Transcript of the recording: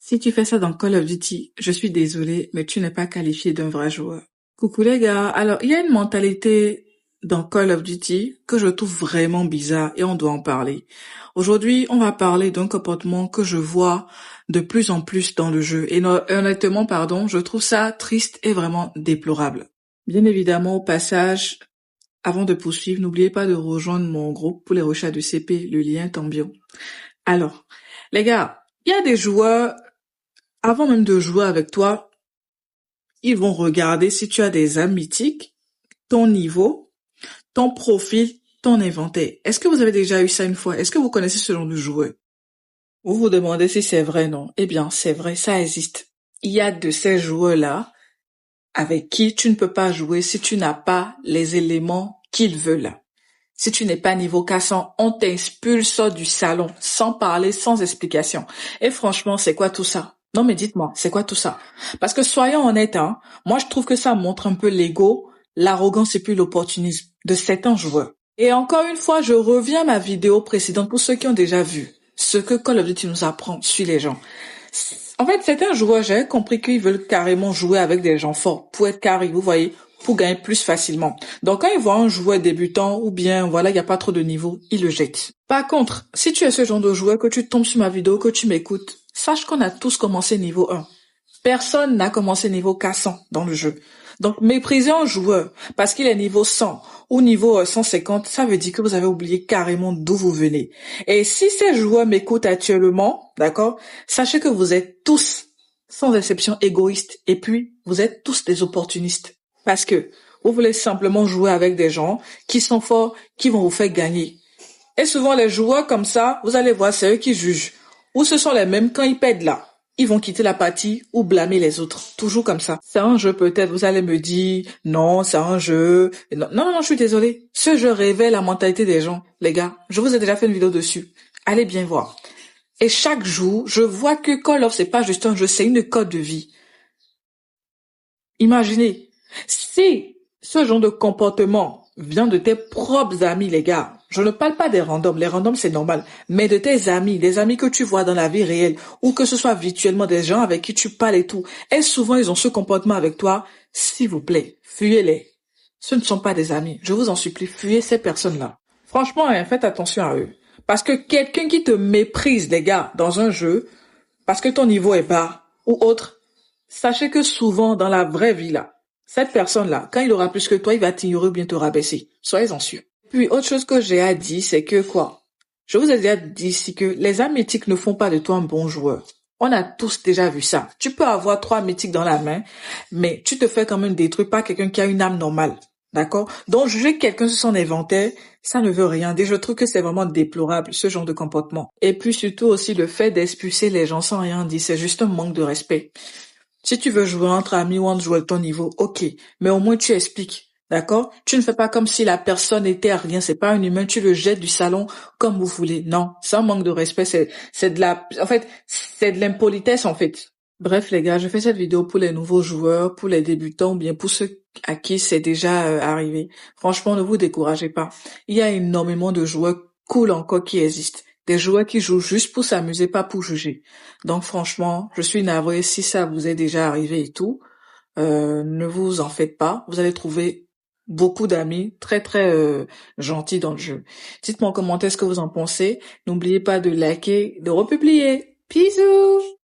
Si tu fais ça dans Call of Duty, je suis désolée, mais tu n'es pas qualifié d'un vrai joueur. Coucou les gars, alors il y a une mentalité dans Call of Duty que je trouve vraiment bizarre et on doit en parler. Aujourd'hui, on va parler d'un comportement que je vois de plus en plus dans le jeu et honnêtement, je trouve ça triste et vraiment déplorable. Bien évidemment, au passage, avant de poursuivre, n'oubliez pas de rejoindre mon groupe pour les rechats de CP, le lien est en bio. Alors, les gars, il y a des joueurs, avant même de jouer avec toi, ils vont regarder si tu as des âmes mythiques, ton niveau, ton profil, ton inventaire. Est-ce que vous avez déjà eu ça une fois? Est-ce que vous connaissez ce genre de joueur? Vous vous demandez si c'est vrai, non? Eh bien, c'est vrai, ça existe. Il y a de ces joueurs-là avec qui tu ne peux pas jouer si tu n'as pas les éléments qu'ils veulent. Si tu n'es pas niveau 400, on t'expulse du salon, sans parler, sans explication. Et franchement, c'est quoi tout ça? Non mais dites-moi, c'est quoi tout ça? Parce que soyons honnêtes, moi je trouve que ça montre un peu l'ego, l'arrogance et puis l'opportunisme de certains joueurs. Et encore une fois, je reviens à ma vidéo précédente pour ceux qui ont déjà vu ce que Call of Duty nous apprend sur les gens. En fait, certains joueurs, j'ai compris qu'ils veulent carrément jouer avec des gens forts pour être carré, vous voyez, pour gagner plus facilement. Donc quand ils voient un joueur débutant ou bien voilà, il n'y a pas trop de niveau, ils le jettent. Par contre, si tu es ce genre de joueur, que tu tombes sur ma vidéo, que tu m'écoutes, sache qu'on a tous commencé niveau 1. Personne n'a commencé niveau 400 dans le jeu. Donc mépriser un joueur parce qu'il est niveau 100 ou niveau 150, ça veut dire que vous avez oublié carrément d'où vous venez. Et si ces joueurs m'écoutent actuellement, d'accord, sachez que vous êtes tous, sans exception, égoïstes et puis vous êtes tous des opportunistes. Parce que vous voulez simplement jouer avec des gens qui sont forts, qui vont vous faire gagner. Et souvent les joueurs comme ça, vous allez voir, c'est eux qui jugent. Ou ce sont les mêmes quand ils perdent là. Ils vont quitter la partie ou blâmer les autres. Toujours comme ça. C'est un jeu peut-être, vous allez me dire, non, c'est un jeu. Non, je suis désolée. Ce jeu révèle la mentalité des gens. Les gars, je vous ai déjà fait une vidéo dessus. Allez bien voir. Et chaque jour, je vois que Call of, c'est pas juste un jeu, c'est une code de vie. Imaginez, si ce genre de comportement vient de tes propres amis, les gars, je ne parle pas des randoms, les randoms c'est normal, mais de tes amis, des amis que tu vois dans la vie réelle, ou que ce soit virtuellement des gens avec qui tu parles et tout, et souvent ils ont ce comportement avec toi, s'il vous plaît, fuyez-les. Ce ne sont pas des amis, je vous en supplie, fuyez ces personnes-là. Franchement, faites attention à eux. Parce que quelqu'un qui te méprise, les gars, dans un jeu, parce que ton niveau est bas, ou autre, sachez que souvent, dans la vraie vie, là, cette personne-là, quand il aura plus que toi, il va t'ignorer ou bien te rabaisser. Soyez-en sûrs. Puis, autre chose que j'ai à dire, c'est que quoi? Je vous ai déjà dit ici que les âmes mythiques ne font pas de toi un bon joueur. On a tous déjà vu ça. Tu peux avoir 3 mythiques dans la main, mais tu te fais quand même détruire par quelqu'un qui a une âme normale. D'accord? Donc, juger quelqu'un sur son inventaire, ça ne veut rien dire. Je trouve que c'est vraiment déplorable, ce genre de comportement. Et puis, surtout aussi, le fait d'expulser les gens sans rien dire, c'est juste un manque de respect. Si tu veux jouer entre amis ou entre jouer à ton niveau, ok. Mais au moins tu expliques, d'accord? Tu ne fais pas comme si la personne était à rien, c'est pas un humain, tu le jettes du salon comme vous voulez. Non, c'est un manque de respect, c'est de l'impolitesse en fait. Bref les gars, je fais cette vidéo pour les nouveaux joueurs, pour les débutants ou bien pour ceux à qui c'est déjà arrivé. Franchement, ne vous découragez pas. Il y a énormément de joueurs cool encore qui existent. Des joueurs qui jouent juste pour s'amuser, pas pour juger. Donc franchement, je suis navrée si ça vous est déjà arrivé et tout. Ne vous en faites pas. Vous allez trouver beaucoup d'amis très très gentils dans le jeu. Dites-moi en commentaire ce que vous en pensez. N'oubliez pas de liker, de republier. Bisous!